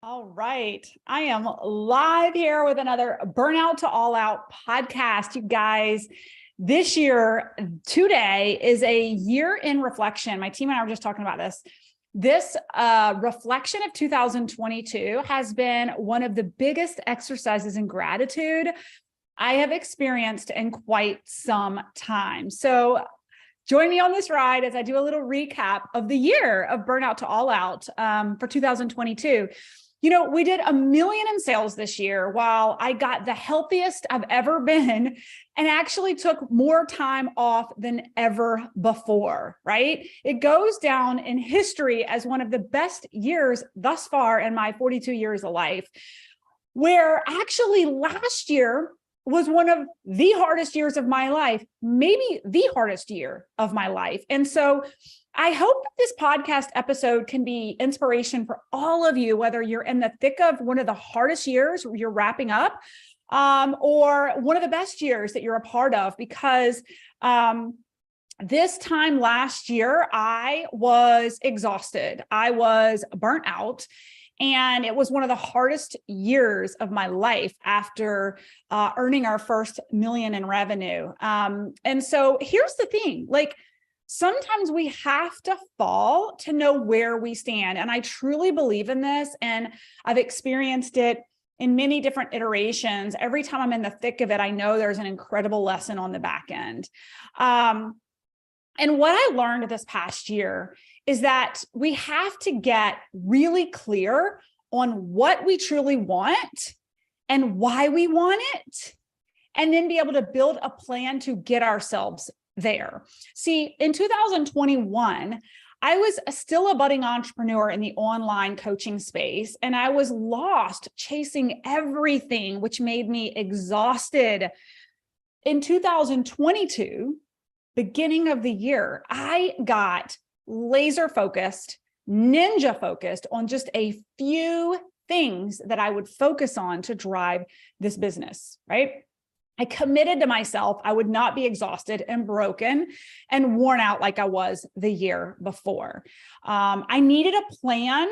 All right. I am live here with another Burnout to All Out podcast. You guys, this year, today is a year in reflection. My team and I were just talking about this. This reflection of 2022 has been one of the biggest exercises in gratitude I have experienced in quite some time. So join me on this ride as I do a little recap of the year of Burnout to All Out for 2022. You know, we did $1 million in sales this year while I got the healthiest I've ever been and actually took more time off than ever before, right? It goes down in history as one of the best years thus far in my 42 years of life, where actually last year was one of the hardest years of my life, maybe the hardest year of my life. And so I hope that this podcast episode can be inspiration for all of you, whether you're in the thick of one of the hardest years you're wrapping up, or one of the best years that you're a part of, because this time last year, I was exhausted. I was burnt out. And it was one of the hardest years of my life after earning our first $1 million in revenue. And so here's the thing, sometimes we have to fall to know where we stand. And I truly believe in this. And I've experienced it in many different iterations. Every time I'm in the thick of it, I know there's an incredible lesson on the back end. And what I learned this past year is that we have to get really clear on what we truly want and why we want it, and then be able to build a plan to get ourselves there. See, in 2021, I was still a budding entrepreneur in the online coaching space, and I was lost chasing everything, which made me exhausted. In 2022, beginning of the year, I got laser focused, ninja focused on just a few things that I would focus on to drive this business, right? I committed to myself I would not be exhausted and broken and worn out like I was the year before. I needed a plan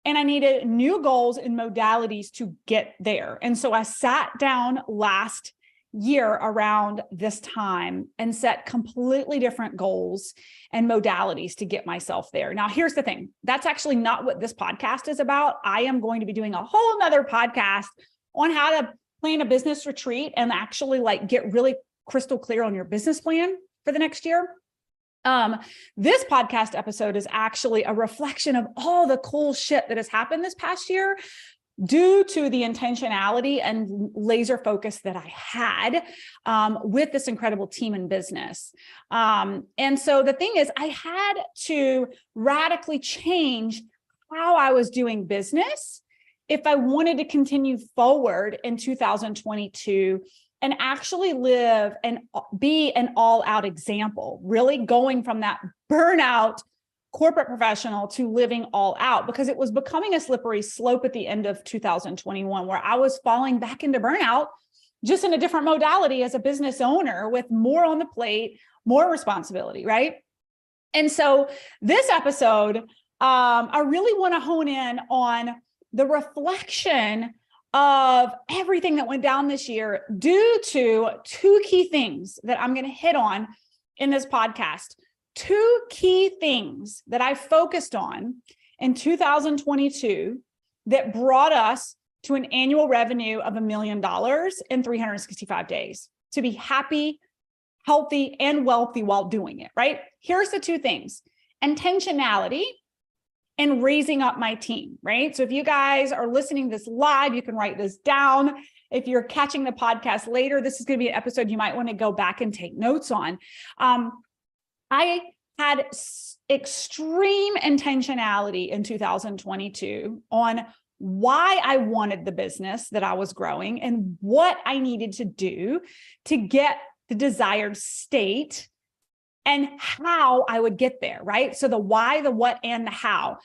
and I needed new goals and modalities to get there. And so I sat down last year around this time and set completely different goals and modalities to get myself there. Now, here's the thing. That's actually not what this podcast is about. I am going to be doing a whole nother podcast on how to plan a business retreat and actually get really crystal clear on your business plan for the next year. This podcast episode is actually a reflection of all the cool shit that has happened this past year due to the intentionality and laser focus that I had with this incredible team and business. And so the thing is, I had to radically change how I was doing business if I wanted to continue forward in 2022 and actually live and be an all-out example, really going from that burnout corporate professional to living all out, because it was becoming a slippery slope at the end of 2021, where I was falling back into burnout, just in a different modality as a business owner with more on the plate, more responsibility, right? And so this episode, I really want to hone in on the reflection of everything that went down this year due to two key things that I'm going to hit on in this podcast. Two key things that I focused on in 2022 that brought us to an annual revenue of $1 million in 365 days to be happy, healthy, and wealthy while doing it, right? Here's the two things: intentionality and raising up my team, right? So if you guys are listening to this live, you can write this down. If you're catching the podcast later, this is going to be an episode you might want to go back and take notes on. I had extreme intentionality in 2022 on why I wanted the business that I was growing and what I needed to do to get the desired state and how I would get there, right? So the why, the what, and the how.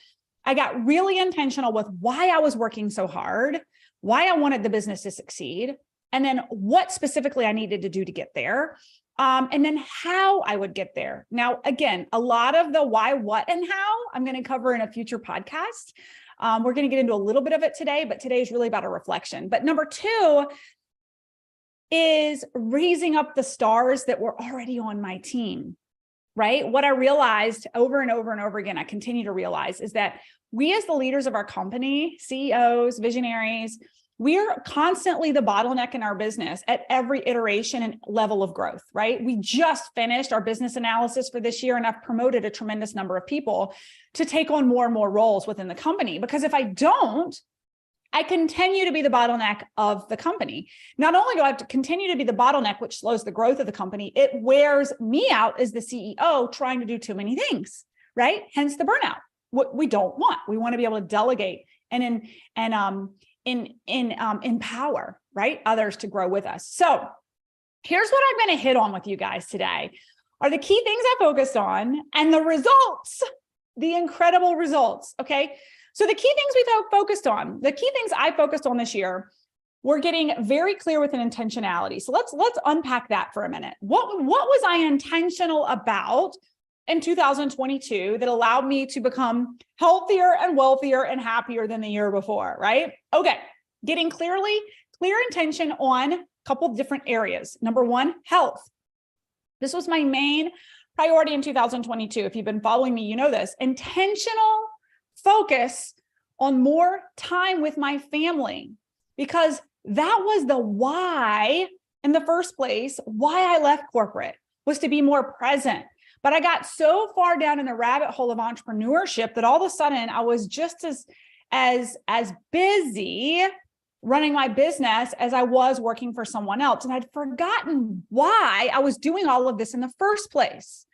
I got really intentional with why I was working so hard, why I wanted the business to succeed, and then what specifically I needed to do to get there. And then how I would get there. Now, again, a lot of the why, what, and how I'm going to cover in a future podcast. We're going to get into a little bit of it today, but today is really about a reflection. But number two is raising up the stars that were already on my team, right? What I realized over and over and over again, I continue to realize, is that we as the leaders of our company, CEOs, visionaries, we're constantly the bottleneck in our business at every iteration and level of growth, right? We just finished our business analysis for this year, and I've promoted a tremendous number of people to take on more and more roles within the company. Because if I don't, I continue to be the bottleneck of the company. Not only do I have to continue to be the bottleneck, which slows the growth of the company, it wears me out as the CEO trying to do too many things, right? Hence the burnout. What we don't want. We want to be able to delegate and empower, right, others to grow with us. So here's what I'm going to hit on with you guys today are the key things I focused on and the results, the incredible results. Okay. So the key things we focused on, the key things I focused on this year, we're getting very clear with an intentionality. So let's unpack that for a minute. What was I intentional about in 2022 that allowed me to become healthier and wealthier and happier than the year before, right? Okay, getting clear intention on a couple different areas. Number one, health. This was my main priority in 2022. If you've been following me, you know this. Intentional focus on more time with my family, because that was the why in the first place, why I left corporate, was to be more present. But I got so far down in the rabbit hole of entrepreneurship that all of a sudden I was just as busy running my business as I was working for someone else. And I'd forgotten why I was doing all of this in the first place,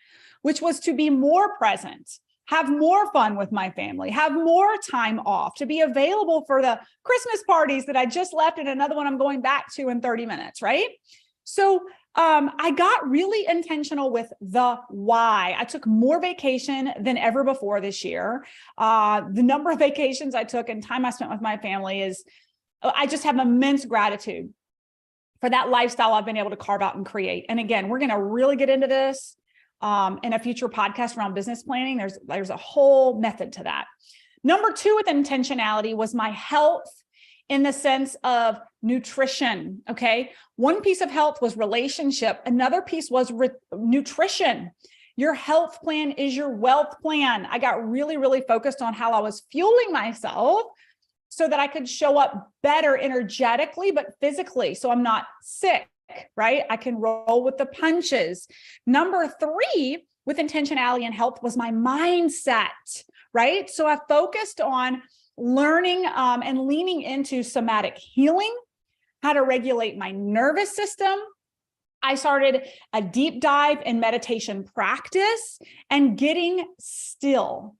which was to be more present, have more fun with my family, have more time off, to be available for the Christmas parties that I just left and another one I'm going back to in 30 minutes, right? So I got really intentional with the why. I took more vacation than ever before this year. The number of vacations I took and time I spent with my family is, I just have immense gratitude for that lifestyle I've been able to carve out and create. And again, we're going to really get into this in a future podcast around business planning. There's a whole method to that. Number two with intentionality was my health, in the sense of nutrition, okay? One piece of health was relationship. Another piece was nutrition. Your health plan is your wealth plan. I got really, really focused on how I was fueling myself so that I could show up better energetically, but physically, so I'm not sick, right? I can roll with the punches. Number three with intentionality and health was my mindset, right? So I focused on learning and leaning into somatic healing, how to regulate my nervous system. I started a deep dive in meditation practice and getting still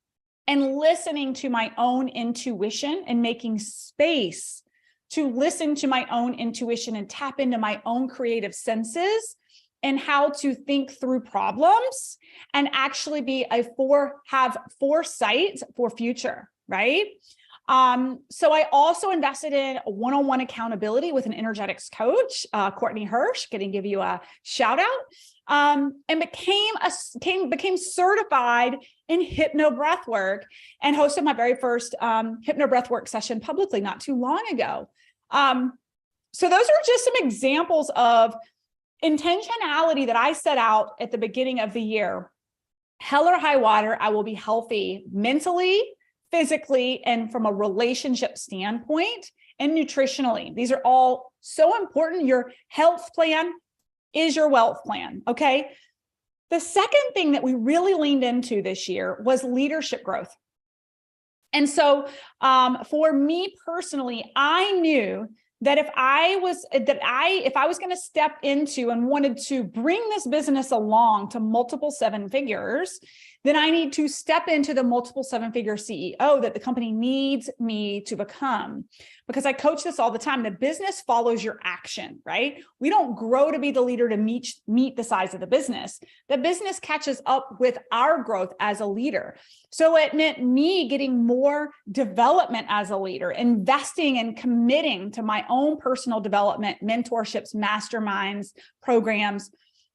and listening to my own intuition and making space to listen to my own intuition and tap into my own creative senses and how to think through problems and actually have foresight for future, right? So I also invested in one-on-one accountability with an energetics coach, Courtney Hirsch, going to give you a shout out, and became certified in hypno breathwork and hosted my very first hypno breathwork session publicly not too long ago. So those are just some examples of intentionality that I set out at the beginning of the year. Hell or high water, I will be healthy mentally, physically, and from a relationship standpoint, and nutritionally. These are all so important. Your health plan is your wealth plan, okay? The second thing that we really leaned into this year was leadership growth. And so for me personally, I knew that if I was going to step into and wanted to bring this business along to multiple seven figures, then I need to step into the multiple seven-figure CEO that the company needs me to become. Because I coach this all the time. The business follows your action, right? We don't grow to be the leader to meet the size of the business. The business catches up with our growth as a leader. So it meant me getting more development as a leader, investing and committing to my own personal development, mentorships, masterminds, programs,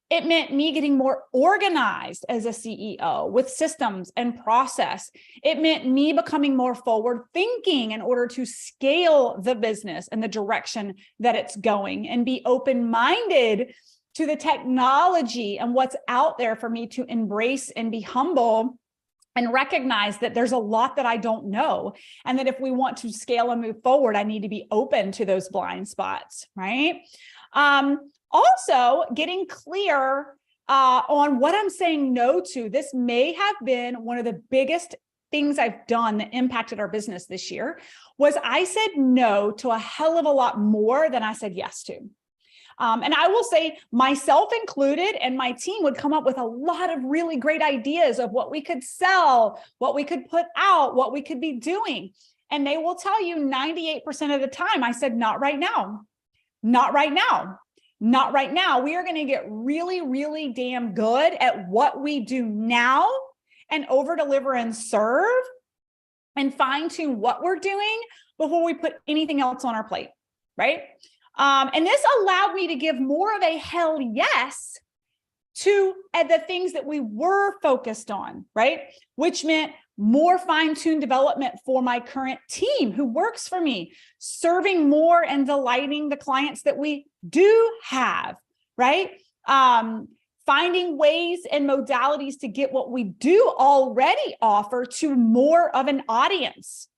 It meant me getting more organized as a CEO with systems and process. It meant me becoming more forward thinking in order to scale the business in the direction that it's going and be open-minded to the technology and what's out there for me to embrace and be humble and recognize that there's a lot that I don't know. And that if we want to scale and move forward, I need to be open to those blind spots, right? Also, getting clear on what I'm saying no to. This may have been one of the biggest things I've done that impacted our business this year, was I said no to a hell of a lot more than I said yes to. And I will say, myself included, and my team would come up with a lot of really great ideas of what we could sell, what we could put out, what we could be doing. And they will tell you 98% of the time, I said, not right now, not right now. Not right now. We are going to get really, really damn good at what we do now and over deliver and serve and fine tune what we're doing before we put anything else on our plate, right? And this allowed me to give more of a hell yes to the things that we were focused on, right? Which meant more fine-tuned development for my current team who works for me, serving more and delighting the clients that we do have, right? Finding ways and modalities to get what we do already offer to more of an audience,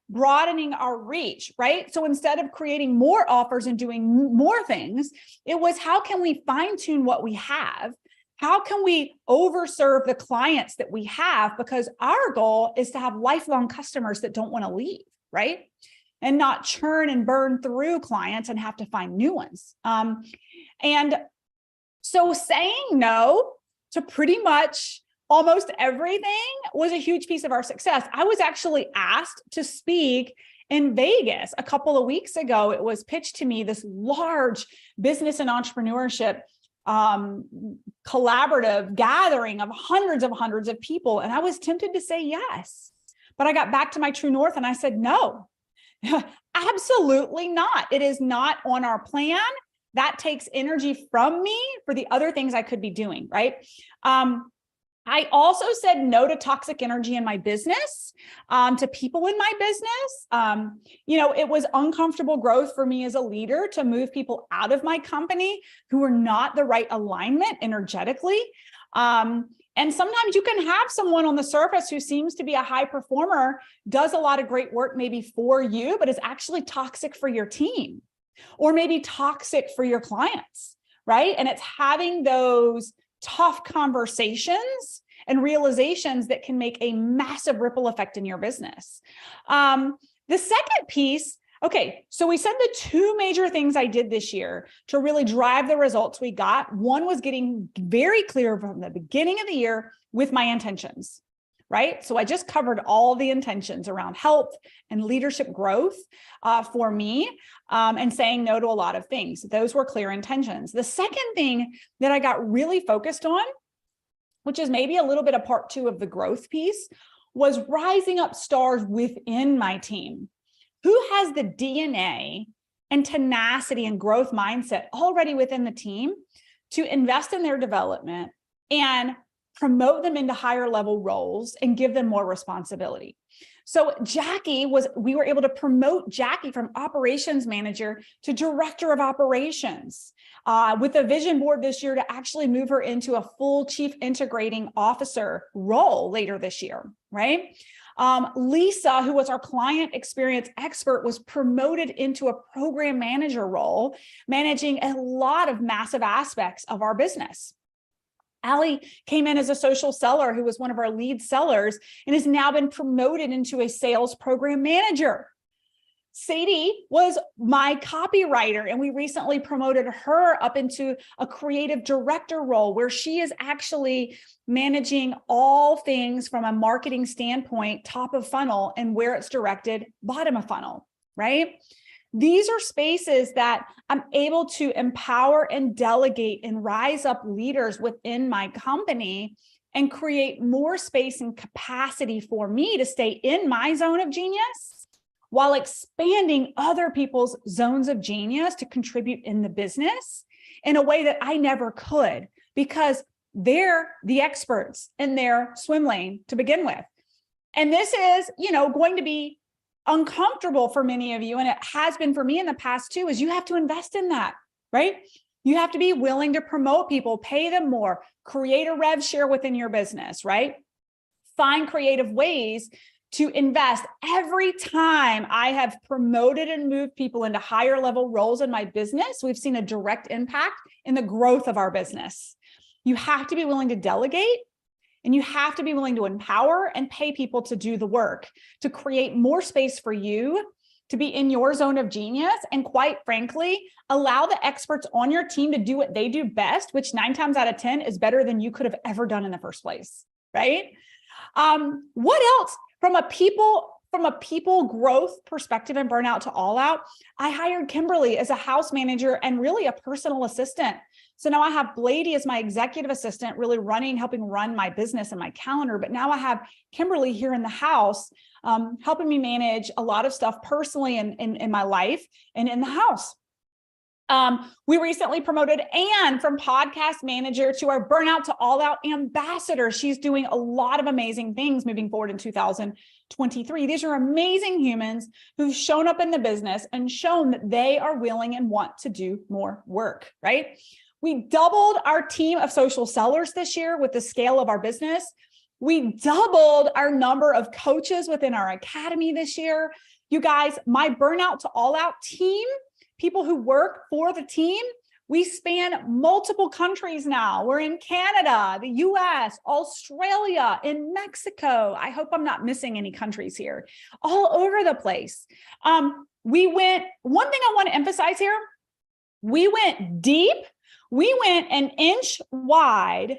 broadening our reach, right? So instead of creating more offers and doing more things, it was how can we fine-tune what we have? How can we overserve the clients that we have? Because our goal is to have lifelong customers that don't want to leave, right? And not churn and burn through clients and have to find new ones. And so saying no to pretty much almost everything was a huge piece of our success. I was actually asked to speak in Vegas a couple of weeks ago. It was pitched to me, this large business and entrepreneurship collaborative gathering of hundreds of people. And I was tempted to say yes, but I got back to my true north and I said, no, absolutely not. It is not on our plan. That takes energy from me for the other things I could be doing, right? I also said no to toxic energy in my business, to people in my business. It was uncomfortable growth for me as a leader to move people out of my company who were not the right alignment energetically. And sometimes you can have someone on the surface who seems to be a high performer, does a lot of great work maybe for you, but is actually toxic for your team or maybe toxic for your clients, right? And it's having those tough conversations and realizations that can make a massive ripple effect in your business. The second piece, okay, so we said the two major things I did this year to really drive the results we got. One was getting very clear from the beginning of the year with my intentions, right? So I just covered all the intentions around health and leadership growth for me, and saying no to a lot of things. Those were clear intentions. The second thing that I got really focused on, which is maybe a little bit of part two of the growth piece, was rising up stars within my team. Who has the DNA and tenacity and growth mindset already within the team to invest in their development and promote them into higher level roles and give them more responsibility? So we were able to promote Jackie from operations manager to director of operations with a vision board this year to actually move her into a full chief integrating officer role later this year, right? Lisa, who was our client experience expert, was promoted into a program manager role, managing a lot of massive aspects of our business. Allie came in as a social seller who was one of our lead sellers and has now been promoted into a sales program manager. Sadie was my copywriter, and we recently promoted her up into a creative director role where she is actually managing all things from a marketing standpoint, top of funnel, and where it's directed, bottom of funnel, right? These are spaces that I'm able to empower and delegate and rise up leaders within my company and create more space and capacity for me to stay in my zone of genius while expanding other people's zones of genius to contribute in the business in a way that I never could because they're the experts in their swim lane to begin with. And this is, going to be uncomfortable for many of you. And it has been for me in the past too, is you have to invest in that, right? You have to be willing to promote people, pay them more, create a rev share within your business, right? Find creative ways to invest. Every time I have promoted and moved people into higher level roles in my business, we've seen a direct impact in the growth of our business. You have to be willing to delegate, and you have to be willing to empower and pay people to do the work, to create more space for you to be in your zone of genius. And quite frankly, allow the experts on your team to do what they do best, which 9 times out of 10 is better than you could have ever done in the first place, right? What else? From a people growth perspective and Burnout to All Out, I hired Kimberly as a house manager and really a personal assistant. So now I have Blady as my executive assistant, really helping run my business and my calendar. But now I have Kimberly here in the house, helping me manage a lot of stuff personally in my life and in the house. We recently promoted Anne from podcast manager to our Burnout to All Out ambassador. She's doing a lot of amazing things moving forward in 2023. These are amazing humans who've shown up in the business and shown that they are willing and want to do more work, right? We doubled our team of social sellers this year with the scale of our business. We doubled our number of coaches within our academy this year. You guys, my Burnout to All Out team, people who work for the team, we span multiple countries now. We're in Canada, the US, Australia, in Mexico. I hope I'm not missing any countries here, all over the place. One thing I want to emphasize here, we went deep. We went an inch wide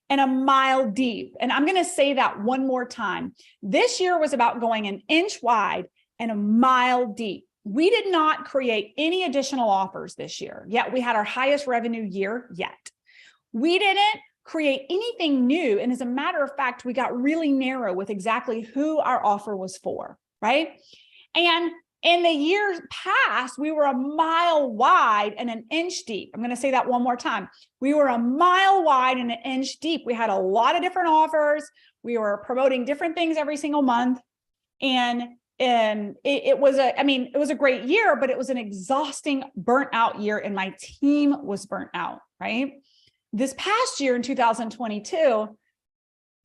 and a mile deep. And I'm going to say that one more time. This year was about going an inch wide and a mile deep. We did not create any additional offers this year, yet we had our highest revenue year yet. We didn't create anything new. And as a matter of fact, we got really narrow with exactly who our offer was for, right? And in the years past, we were a mile wide and an inch deep. I'm going to say that one more time. We were a mile wide and an inch deep. We had a lot of different offers. We were promoting different things every single month. And it was a great year, but it was an exhausting, burnt out year. And my team was burnt out, right? This past year in 2022,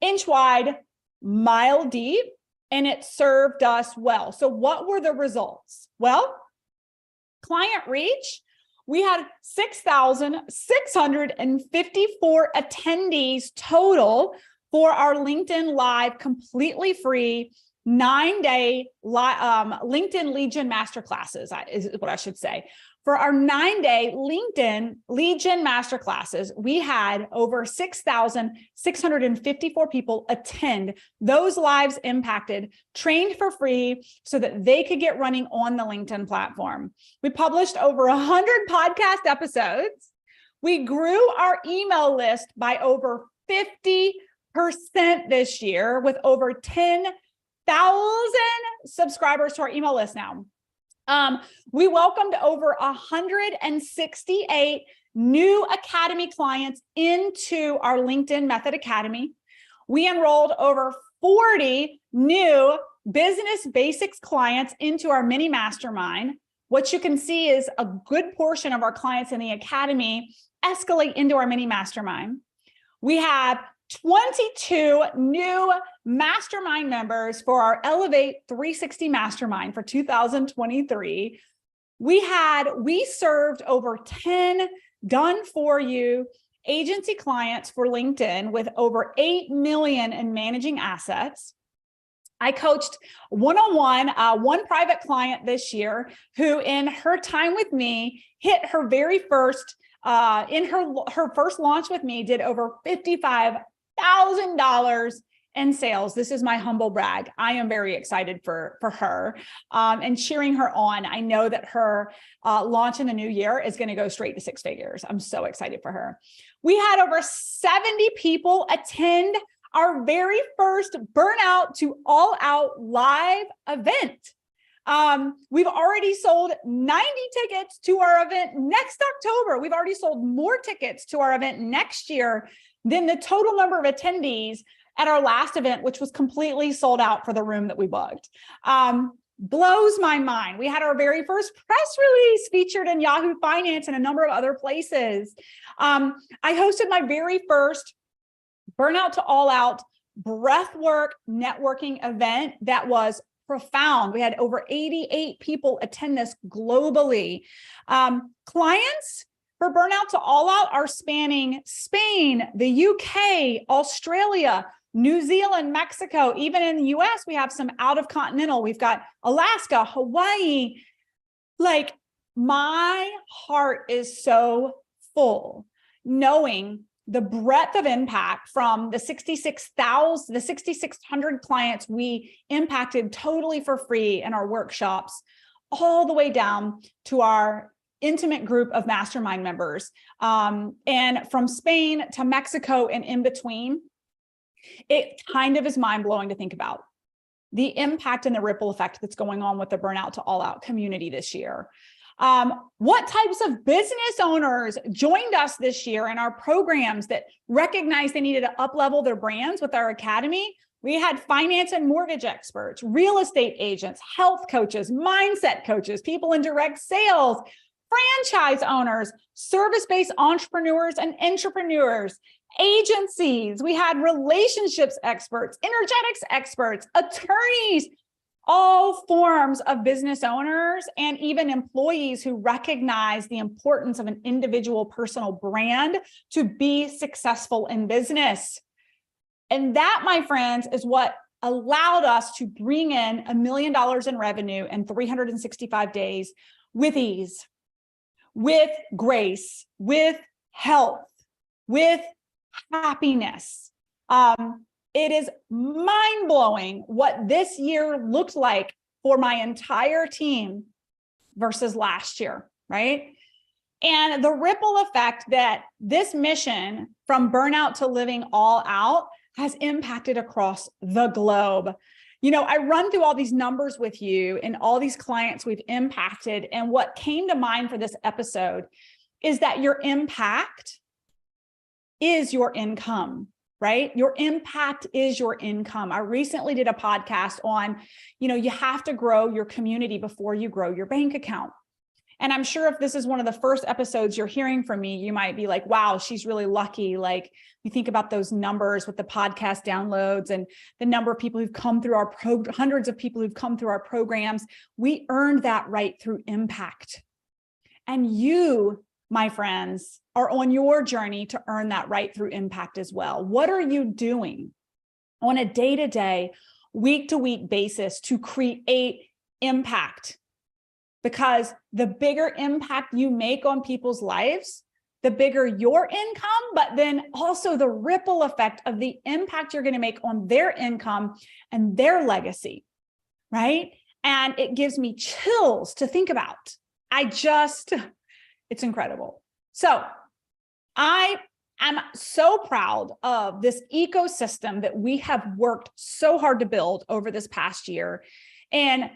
inch wide, mile deep, and it served us well. So what were the results? Well, client reach, we had 6,654 attendees total for our LinkedIn Live completely free 9-day LinkedIn Legion Masterclasses is what I should say. For our 9-day LinkedIn Legion Masterclasses, we had over 6,654 people attend. Those lives impacted, trained for free so that they could get running on the LinkedIn platform. We published over 100 podcast episodes. We grew our email list by over 50% this year with over 10,000 subscribers to our email list now. We welcomed over 168 new Academy clients into our LinkedIn Method Academy. We enrolled over 40 new business basics clients into our mini mastermind. What you can see is a good portion of our clients in the Academy escalate into our mini mastermind. We have 22 new mastermind members for our Elevate 360 Mastermind for 2023. We served over 10 done for you agency clients for LinkedIn with over 8 million in managing assets. I coached one-on-one, one private client this year who in her time with me hit her very first, in her first launch with me, did over $55,000 in sales. This is my humble brag. I am very excited for her and cheering her on. I know that her launch in the new year is going to go straight to 6 figures. I'm so excited for her. We had over 70 people attend our very first Burnout to All Out live event. We've already sold 90 tickets to our event next October. We've already sold more tickets to our event next year than the total number of attendees at our last event, which was completely sold out for the room that we booked. Blows my mind. We had our very first press release featured in Yahoo Finance and a number of other places. I hosted my very first Burnout to All Out breathwork networking event that was profound. We had over 88 people attend this globally. Clients for Burnout to All Out are spanning Spain, the UK, Australia, New Zealand, Mexico. Even in the US, we have some out of continental. We've got Alaska, Hawaii. Like, my heart is so full knowing the breadth of impact from the 6,600 clients we impacted totally for free in our workshops, all the way down to our intimate group of mastermind members. And from Spain to Mexico and in between, it kind of is mind-blowing to think about the impact and the ripple effect that's going on with the Burnout to All Out community this year. What types of business owners joined us this year in our programs that recognized they needed to up-level their brands with our academy? We had finance and mortgage experts, real estate agents, health coaches, mindset coaches, people in direct sales, franchise owners, service-based entrepreneurs and entrepreneurs, agencies. We had relationships experts, energetics experts, attorneys, all forms of business owners, and even employees who recognize the importance of an individual personal brand to be successful in business. And that, my friends, is what allowed us to bring in $1 million in revenue in 365 days with ease, with grace, with health, with happiness. It is mind-blowing what this year looked like for my entire team versus last year, right? And the ripple effect that this mission from burnout to living all out has impacted across the globe. You know, I run through all these numbers with you and all these clients we've impacted. And what came to mind for this episode is that your impact is your income, right? Your impact is your income. I recently did a podcast on, you have to grow your community before you grow your bank account. And I'm sure if this is one of the first episodes you're hearing from me, you might be like, wow, she's really lucky. Like, you think about those numbers with the podcast downloads and the number of people who've come through our hundreds of people who've come through our programs. We earned that right through impact. And you, my friends, are on your journey to earn that right through impact as well. What are you doing on a day-to-day, week-to-week basis to create impact? Because the bigger impact you make on people's lives, the bigger your income, but then also the ripple effect of the impact you're going to make on their income and their legacy, right? And it gives me chills to think about. It's incredible. So I am so proud of this ecosystem that we have worked so hard to build over this past year, and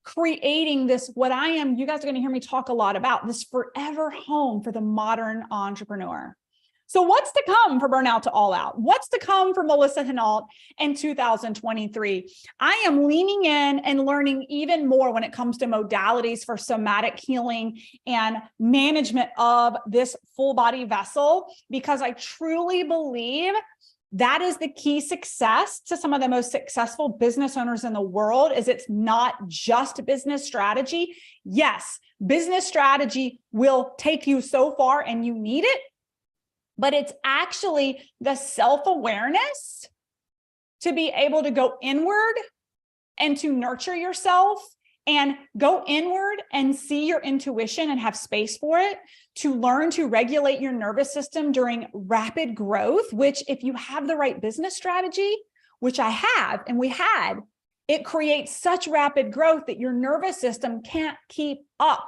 creating this, you guys are going to hear me talk a lot about this forever home for the modern entrepreneur. So what's to come for Burnout to All Out? What's to come for Melissa Henault in 2023? I am leaning in and learning even more when it comes to modalities for somatic healing and management of this full body vessel, because I truly believe that is the key success to some of the most successful business owners in the world. Is it's not just business strategy. Yes, business strategy will take you so far and you need it, but it's actually the self-awareness to be able to go inward and to nurture yourself and go inward and see your intuition and have space for it, to learn to regulate your nervous system during rapid growth, which if you have the right business strategy, which I have, and we had, it creates such rapid growth that your nervous system can't keep up.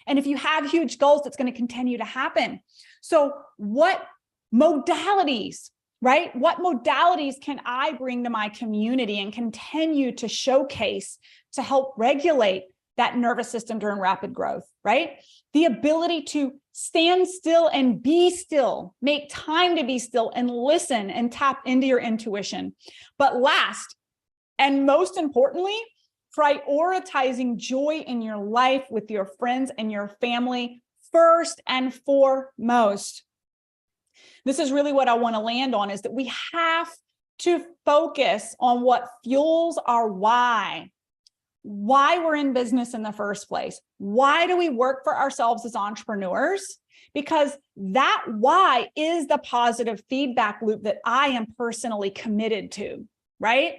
And if you have huge goals, that's going to continue to happen. So what modalities, right? What modalities can I bring to my community and continue to showcase to help regulate that nervous system during rapid growth, right? The ability to stand still and be still, make time to be still and listen and tap into your intuition. But last, and most importantly, prioritizing joy in your life with your friends and your family first and foremost. This is really what I want to land on, is that we have to focus on what fuels our why we're in business in the first place. Why do we work for ourselves as entrepreneurs? Because that why is the positive feedback loop that I am personally committed to, right?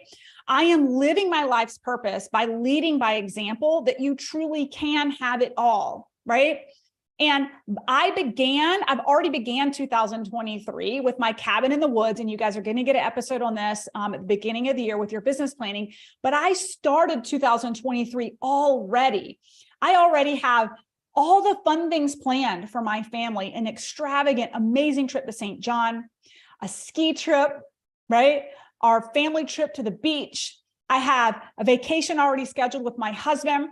I am living my life's purpose by leading by example, that you truly can have it all, right? And I've already began 2023 with my cabin in the woods, and you guys are going to get an episode on this at the beginning of the year with your business planning. But I started 2023 already. I already have all the fun things planned for my family: an extravagant, amazing trip to St. John, a ski trip, right? Our family trip to the beach. I have a vacation already scheduled with my husband.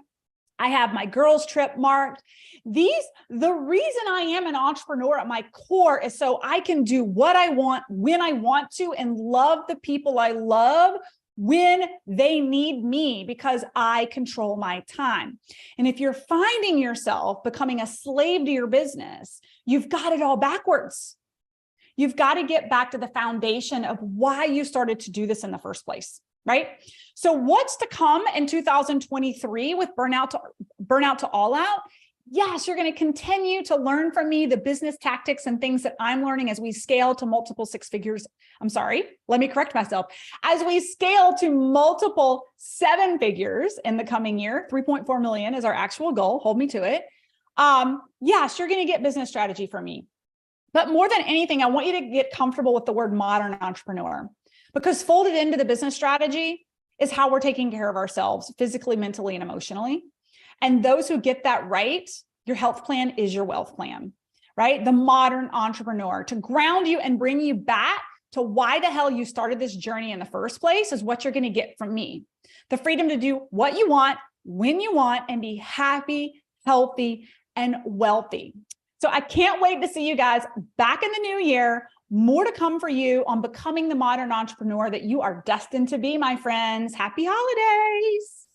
I have my girls' trip marked. The reason I am an entrepreneur at my core is so I can do what I want, when I want to, and love the people I love when they need me, because I control my time. And if you're finding yourself becoming a slave to your business, you've got it all backwards. You've got to get back to the foundation of why you started to do this in the first place, right? So what's to come in 2023 with Burnout to All Out? Yes, you're going to continue to learn from me the business tactics and things that I'm learning as we scale to multiple six figures. I'm sorry, let me correct myself. As we scale to multiple seven figures in the coming year, 3.4 million is our actual goal. Hold me to it. Yes, you're going to get business strategy from me. But more than anything, I want you to get comfortable with the word modern entrepreneur, because folded into the business strategy is how we're taking care of ourselves physically, mentally, and emotionally. And those who get that right, your health plan is your wealth plan, right? The modern entrepreneur, to ground you and bring you back to why the hell you started this journey in the first place, is what you're going to get from me. The freedom to do what you want, when you want, and be happy, healthy, and wealthy. So I can't wait to see you guys back in the new year. More to come for you on becoming the modern entrepreneur that you are destined to be, my friends. Happy holidays.